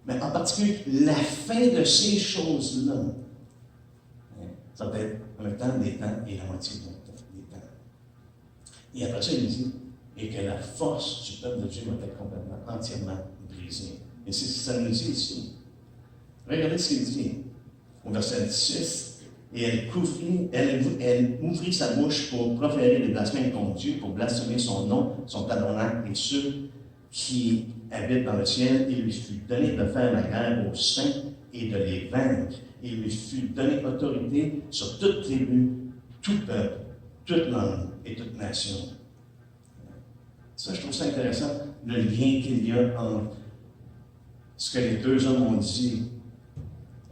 mais en particulier la fin de ces choses-là, ça va être un temps, des temps et la moitié d'un temps, des temps. Et après ça, il dit, et que la force du peuple de Dieu va être complètement, entièrement brisée. Et c'est ce que ça nous dit ici. Regardez ce qu'il dit. au verset 16, et elle ouvrit sa bouche pour proférer des blasphèmes contre Dieu, pour blasphémer son nom, son tabernacle et ceux qui habitent dans le ciel. Il lui fut donné de faire la guerre aux saints et de les vaincre. Il lui fut donné autorité sur toute tribu, tout peuple, toute langue et toute nation. Ça, je trouve ça intéressant, le lien qu'il y a entre ce que les deux hommes ont dit,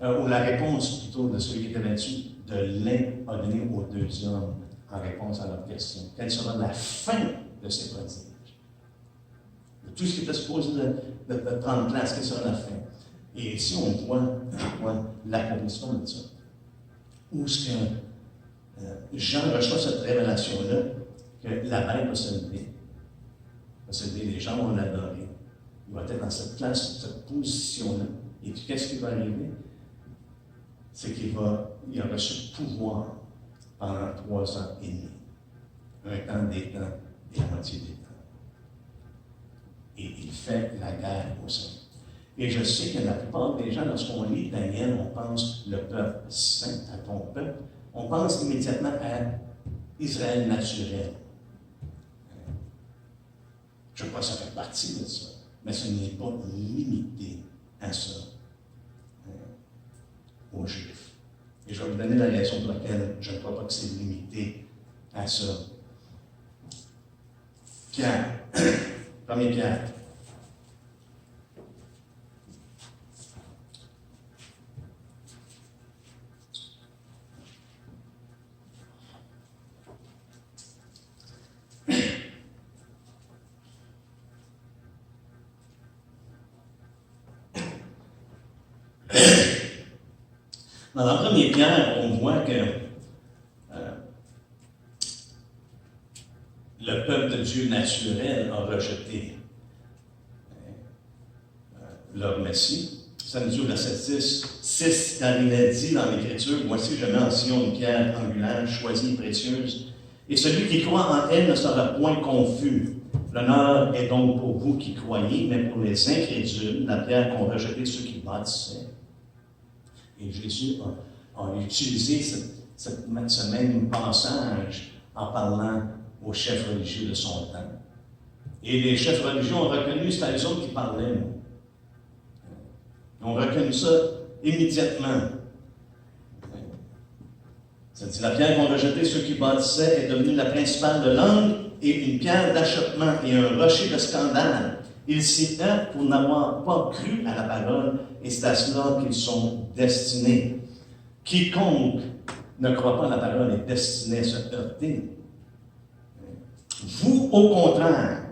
ou la réponse plutôt de celui qui était là-dessus, de l'un a donné aux deux hommes en réponse à leur question. Quelle sera la fin de ces prodiges? De tout ce qui était supposé de prendre place, quelle sera la fin? Et ici, on voit l'accomplissement de ça. Où est-ce que Jean reçoit cette révélation-là, que la bête va se lever. Les gens vont l'adorer. Il va être dans cette place, cette position-là. Et puis, qu'est-ce qui va arriver? C'est qu'il a reçu le pouvoir pendant 3 ans et demi. Un temps, des temps et la moitié des temps. Et il fait la guerre au sein. Et je sais que la plupart des gens, lorsqu'on lit Daniel, on pense le peuple saint, à ton peuple, on pense immédiatement à Israël naturel. Je crois que ça fait partie de ça, mais ce n'est pas limité à ça, aux Juifs. Et je vais vous donner la raison pour laquelle je ne crois pas que c'est limité à ça. Pierre, 1er Pierre. Dans la première Pierre, on voit que le peuple de Dieu naturel a rejeté leur Messie. Ça nous dit au verset 6, car il est dit dans l'Écriture, « Voici, je mets en Sion une pierre angulaire, choisie et précieuse, et celui qui croit en elle ne sera point confus. L'honneur est donc pour vous qui croyez, mais pour les incrédules, la pierre qu'ont rejeté ceux qui bâtissaient. » Et Jésus a utilisé ce même passage en parlant aux chefs religieux de son temps. Et les chefs religieux ont reconnu que c'était les autres qui parlaient. Ils ont reconnu ça immédiatement. Ça dit, la pierre qu'ont rejeté ceux qui bâtissaient est devenue la principale de langue et une pierre d'achoppement et un rocher de scandale. Ils s'y heurtent pour n'avoir pas cru à la parole, et c'est à cela qu'ils sont destinés. Quiconque ne croit pas à la parole est destiné à se heurter. Vous, au contraire,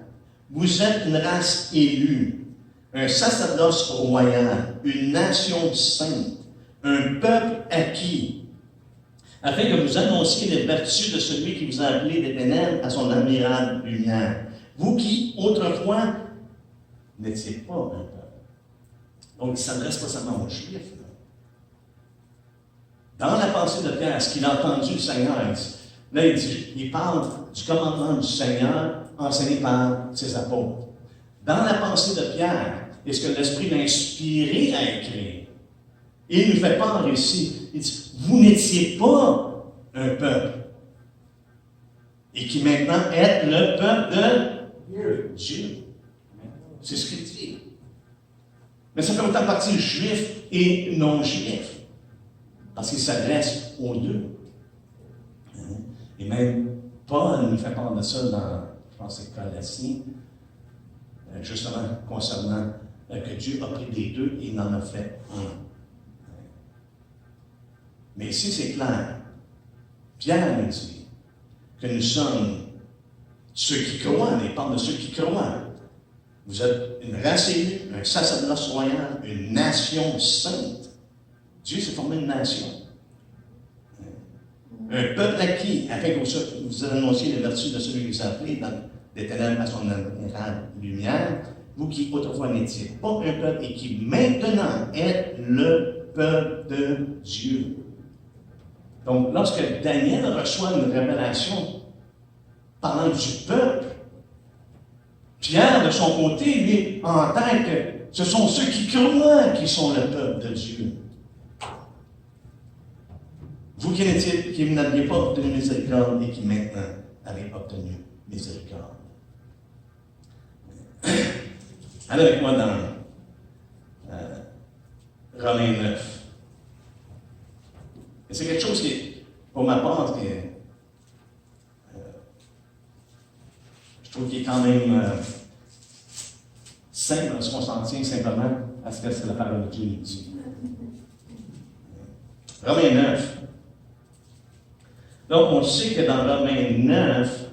vous êtes une race élue, un sacerdoce royal, une nation sainte, un peuple acquis, afin que vous annonciez les vertus de celui qui vous a appelé des ténèbres à son admirable lumière. Vous qui, autrefois, n'étiez pas un peuple. Donc, il ne s'adresse pas seulement aux Juifs. Dans la pensée de Pierre, ce qu'il a entendu du Seigneur, là, il parle du commandement du Seigneur enseigné par ses apôtres. Dans la pensée de Pierre, est-ce que l'Esprit l'a inspiré à écrire? Et il nous fait part ici. Il dit, vous n'étiez pas un peuple. Et qui maintenant est le peuple de Dieu. C'est ce qu'il dit. Mais ça fait autant partie juif et non-juif. Parce qu'il s'adresse aux deux. Et même Paul nous fait part de ça dans, je pense que c'est Colossiens, justement concernant que Dieu a pris des deux et il en a fait un. Mais ici, c'est clair. Pierre nous dit que nous sommes ceux qui croient, il parle de ceux qui croient. Vous êtes une race élue, un sacerdoce royal, une nation sainte. Dieu s'est formé une nation. Un peuple acquis, afin que vous annonciez les vertus de celui qui vous a appelé dans des ténèbres à son admirable lumière, vous qui autrefois n'étiez pas un peuple et qui maintenant êtes le peuple de Dieu. Donc, lorsque Daniel reçoit une révélation parlant du peuple, Pierre, de son côté, lui, en tant que ce sont ceux qui croient qui sont le peuple de Dieu. Vous qui n'aviez pas obtenu miséricorde et qui maintenant avez obtenu miséricorde. Allez avec moi dans Romains 9. Et c'est quelque chose qui, pour ma part, je trouve qu'il est quand même simple, parce qu'on s'en tient simplement à ce que c'est la parole de Dieu qui dit. Romains 9. Donc, on sait que dans Romains 9,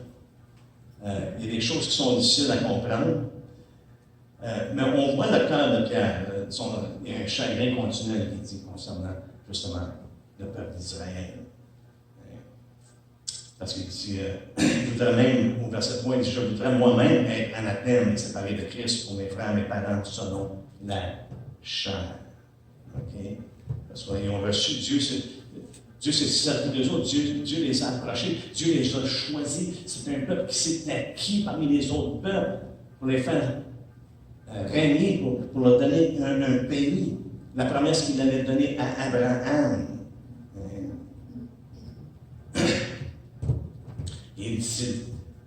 il y a des choses qui sont difficiles à comprendre, mais on voit le cœur de Pierre. Il y a un chagrin continuel qui dit concernant justement le peuple d'Israël. Parce qu'il dit, il voudrait même, au verset 3, il dit, je voudrais moi-même être anathème et séparé de Christ pour mes frères, mes parents, selon la chair. OK? Parce qu'ils ont reçu, Dieu s'est servi d'eux autres, Dieu les a approchés, Dieu les a choisis. C'est un peuple qui s'est acquis parmi les autres peuples pour les faire régner, pour leur donner un pays. La promesse qu'il avait donnée à Abraham. Et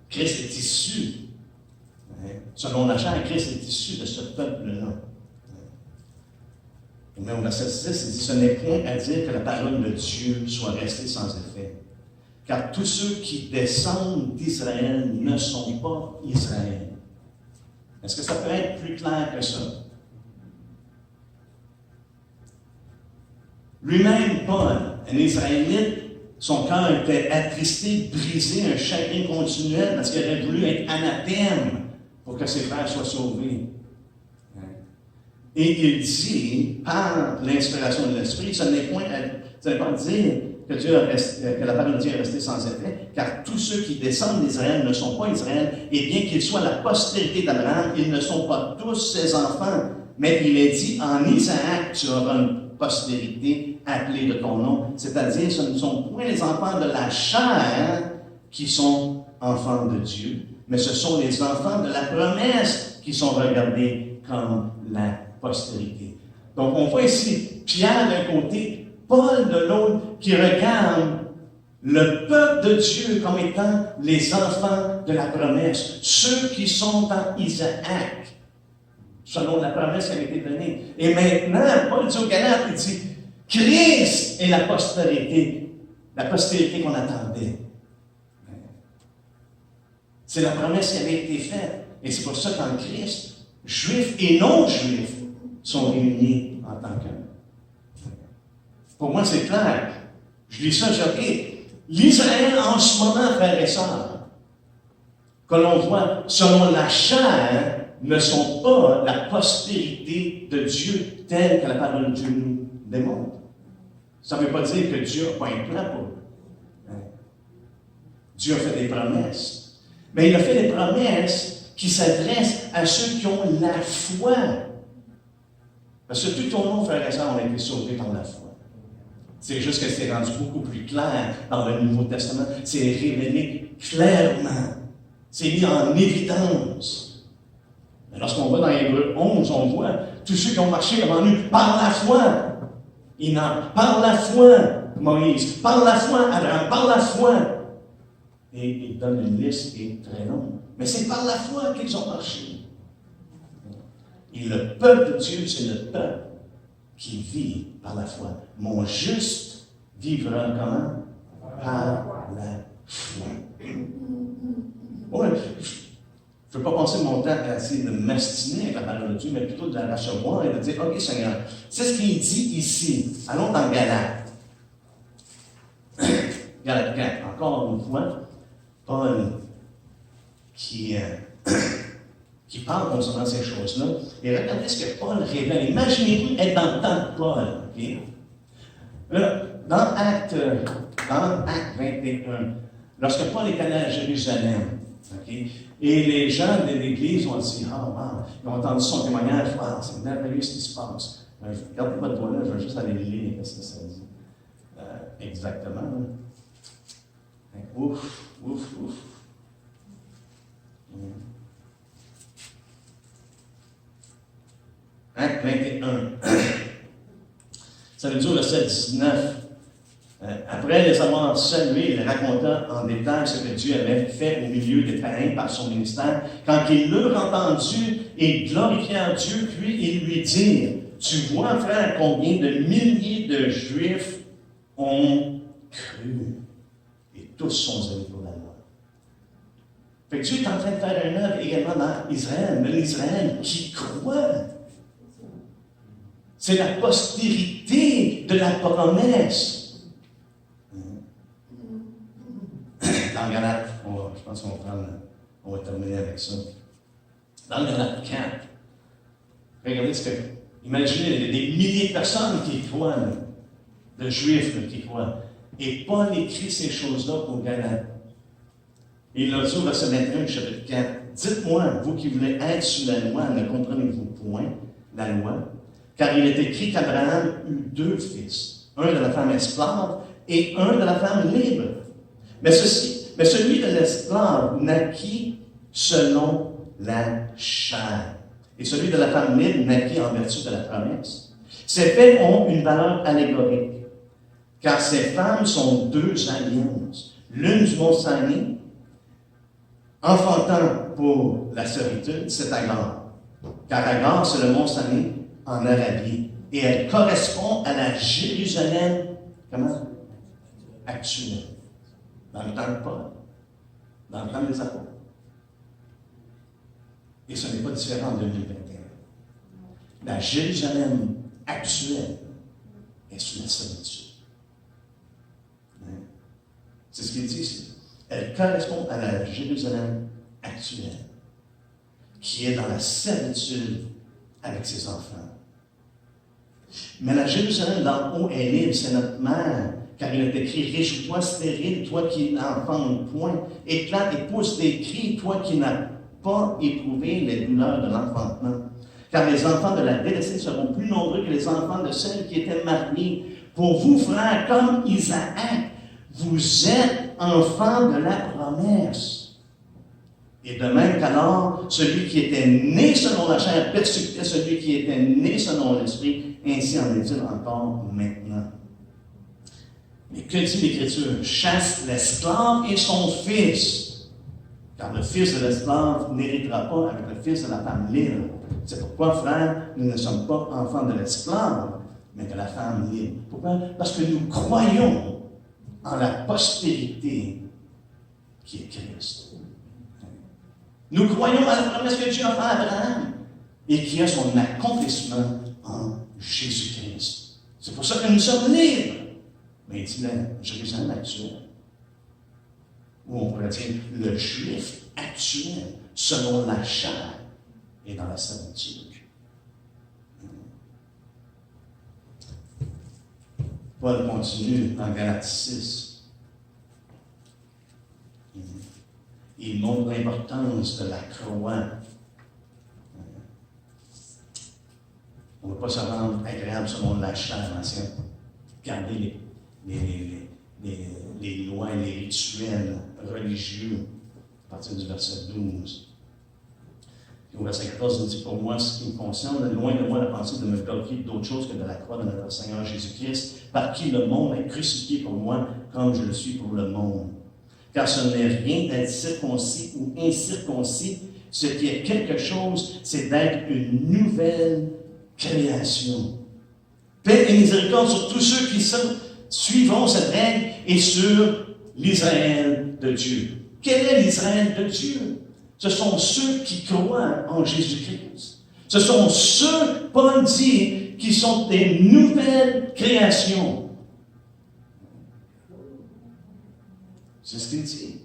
Christ est issu, selon la chair, Christ est issu de ce peuple-là. Mais au verset 6, il dit, ce n'est point à dire que la parole de Dieu soit restée sans effet. Car tous ceux qui descendent d'Israël ne sont pas Israël. Est-ce que ça peut être plus clair que ça? Lui-même, Paul, un Israélite, son cœur était attristé, brisé, un chagrin continuel parce qu'il aurait voulu être anathème pour que ses frères soient sauvés. Et il dit, par l'inspiration de l'Esprit, ce n'est pas dire que la parole de Dieu est restée sans effet, car tous ceux qui descendent d'Israël ne sont pas Israël, et bien qu'ils soient la postérité d'Abraham, ils ne sont pas tous ses enfants. Mais il est dit, en Isaac, tu auras une postérité appelée de ton nom. C'est-à-dire, ce ne sont point les enfants de la chair qui sont enfants de Dieu, mais ce sont les enfants de la promesse qui sont regardés comme la postérité. Donc, on voit ici Pierre d'un côté, Paul de l'autre, qui regarde le peuple de Dieu comme étant les enfants de la promesse, ceux qui sont en Isaac, selon la promesse qui avait été donnée. Et maintenant, Paul dit aux Galates, il dit, Christ est la postérité qu'on attendait. C'est la promesse qui avait été faite. Et c'est pour ça qu'en Christ, juifs et non-juifs sont réunis en tant qu'un. Pour moi, c'est clair. Je dis ça, je dis, l'Israël en ce moment, frères et sœurs, que l'on voit selon la chair, ne sont pas la postérité de Dieu telle que la parole de Dieu nous démontre. Ça ne veut pas dire que Dieu n'a pas un plan pour eux. Dieu a fait des promesses. Mais il a fait des promesses qui s'adressent à ceux qui ont la foi. Parce que tout au long, frères et sœurs, on a été sauvés par la foi. C'est juste que c'est rendu beaucoup plus clair dans le Nouveau Testament. C'est révélé clairement. C'est mis en évidence. Mais lorsqu'on va dans Hébreux 11, on voit tous ceux qui ont marché avant nous par la foi. Par la foi, Moïse, par la foi, Abraham, par la foi. Et il donne une liste qui est très longue. Mais c'est par la foi qu'ils ont marché. Et le peuple de Dieu, c'est le peuple qui vit par la foi. Mon juste vivra comment? Par la foi. Ouais, je ne veux pas passer mon temps à essayer de m'astiner avec la parole de Dieu, mais plutôt de la recevoir et de dire, OK, Seigneur, c'est ce qu'il dit ici. Allons dans Galates. Galates 4, encore une fois, Paul qui parle concernant ces choses-là. Et regardez ce que Paul révèle. Imaginez-vous être dans le temps de Paul. Okay? Là, dans Acte 21, lorsque Paul est allé à Jérusalem, okay? Et les gens de l'Église ont dit, ils ont entendu son témoignage, c'est merveilleux ce qui se passe. Regardez votre voix là, je vais juste aller lire ce que ça dit. Exactement. Ouf. Acte 21. Ça veut dire au verset 19. Après les avoir salués, il raconta en détail ce que Dieu avait fait au milieu des païens par son ministère. Quand ils l'eurent entendu et glorifièrent Dieu, puis ils lui dirent, « Tu vois, frère, combien de milliers de Juifs ont cru. Et tous sont allés pour la loi. » Fait que Dieu est en train de faire une œuvre également dans Israël, mais l'Israël qui croit. C'est la postérité de la promesse. Dans Galates, je pense qu'on va terminer avec ça. Dans Galates 4, regardez ce que. Imaginez, il y a des milliers de personnes qui croient, là, de Juifs là, qui croient. Et Paul écrit ces choses-là aux Galates. Il leur dit au verset 21 du chapitre 4, « Dites-moi, vous qui voulez être sous la loi, ne comprenez-vous point la loi? Car il est écrit qu'Abraham eut 2 fils, un de la femme esclave et un de la femme libre. Mais celui de l'esclave naquit selon la chair, et celui de la femme libre naquit en vertu de la promesse. Ces faits ont une valeur allégorique, car ces femmes sont 2 alliances, l'une du mont-Sané, enfantant pour la servitude, c'est Agar. Car Agar, c'est le mont-Sané en Arabie, et elle correspond à la Jérusalem, comment? Actuelle. Dans le temps de Paul, dans le temps des apôtres. Et ce n'est pas différent en 2021. La Jérusalem actuelle est sous la servitude. C'est ce qu'il dit ici. Elle correspond à la Jérusalem actuelle, qui est dans la servitude avec ses enfants. Mais la Jérusalem d'en haut est libre, c'est notre mère. Car il est écrit, « Réjouis-toi, stérile, toi qui n'enfantes point, éclate et pousse des cris, toi qui n'as pas éprouvé les douleurs de l'enfantement. Car les enfants de la délaissée seront plus nombreux que les enfants de celles qui étaient mariées. Pour vous, frères, comme Isaac, vous êtes enfants de la promesse. Et de même qu'alors, celui qui était né selon la chair persécutait celui qui était né selon l'esprit, ainsi en est-il encore maintenant. » Mais que dit l'Écriture? « Chasse l'esclave et son fils, car le fils de l'esclave n'héritera pas avec le fils de la femme libre. C'est pourquoi, frères, nous ne sommes pas enfants de l'esclave, mais de la femme libre. » Pourquoi? Parce que nous croyons en la postérité qui est Christ. Nous croyons à la promesse que Dieu a faite à Abraham et qui a son accomplissement en Jésus-Christ. C'est pour ça que nous sommes libres. Mais il dit la Jérusalem actuelle, ou on pourrait dire le juif actuel, selon la chair, est dans la servitude. Paul continue dans Galates 6. Il montre l'importance de la croix. On ne va pas se rendre agréable selon la chair, ancienne. Garder les lois et les rituels religieux, à partir du verset 12. Puis au verset 14, il dit, « Pour moi, ce qui me concerne, loin de moi la pensée de me glorifier d'autre chose que de la croix de notre Seigneur Jésus-Christ, par qui le monde est crucifié pour moi, comme je le suis pour le monde. Car ce n'est rien d'être circoncis ou incirconcis, ce qui est quelque chose, c'est d'être une nouvelle création. Paix et miséricorde sur tous ceux qui suivront cette règle et sur l'Israël de Dieu. » Quel est l'Israël de Dieu? Ce sont ceux qui croient en Jésus-Christ. Ce sont ceux, Paul dit, qui sont des nouvelles créations. C'est ce qu'il dit.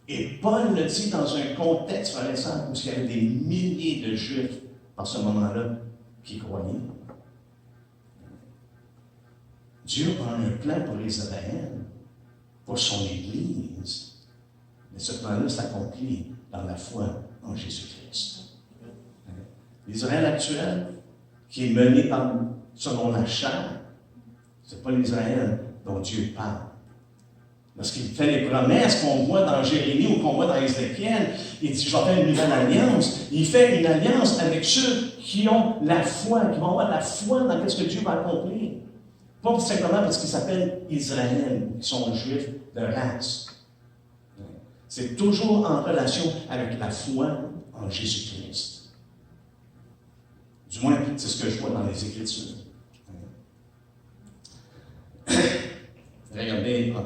Et Paul le dit dans un contexte, par exemple, où il y avait des milliers de Juifs, par ce moment-là, qui croyaient. Dieu a un plan pour Israël, pour son Église. Mais ce plan-là s'accomplit dans la foi en Jésus-Christ. L'Israël actuel, qui est mené selon la chair, ce n'est pas l'Israël dont Dieu parle. Lorsqu'il fait les promesses qu'on voit dans Jérémie ou qu'on voit dans Ézéchiel, il dit « Je vais faire une nouvelle alliance ». Il fait une alliance avec ceux qui ont la foi, qui vont avoir la foi dans ce que Dieu va accomplir. Pas simplement parce qu'ils s'appellent Israël, ils sont juifs de race. C'est toujours en relation avec la foi en Jésus-Christ. Du moins, c'est ce que je vois dans les Écritures. Regardez, là,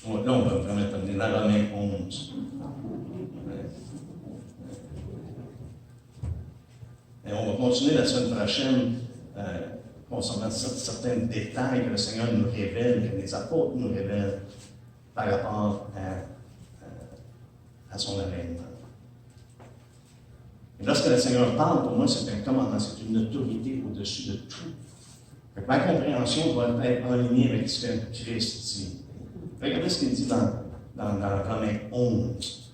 on va vraiment terminer dans Romains 11. Et on va continuer la semaine prochaine concernant certains détails que le Seigneur nous révèle, que les apôtres nous révèlent par rapport à son avènement. Et lorsque le Seigneur parle, pour moi, c'est un commandement, c'est une autorité au-dessus de tout. Ma compréhension doit être en ligne avec ce que Christ dit. Regardez ce qu'il dit dans Romains 11.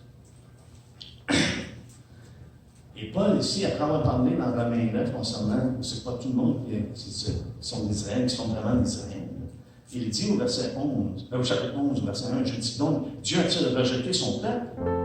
Et Paul, ici, après avoir parlé dans Romains 9 concernant, c'est pas tout le monde qui sont d'Israël, qui sont vraiment d'Israël. Il dit au verset 11, au chapitre 11, au verset 1, je dis donc, Dieu a-t-il rejeté son peuple?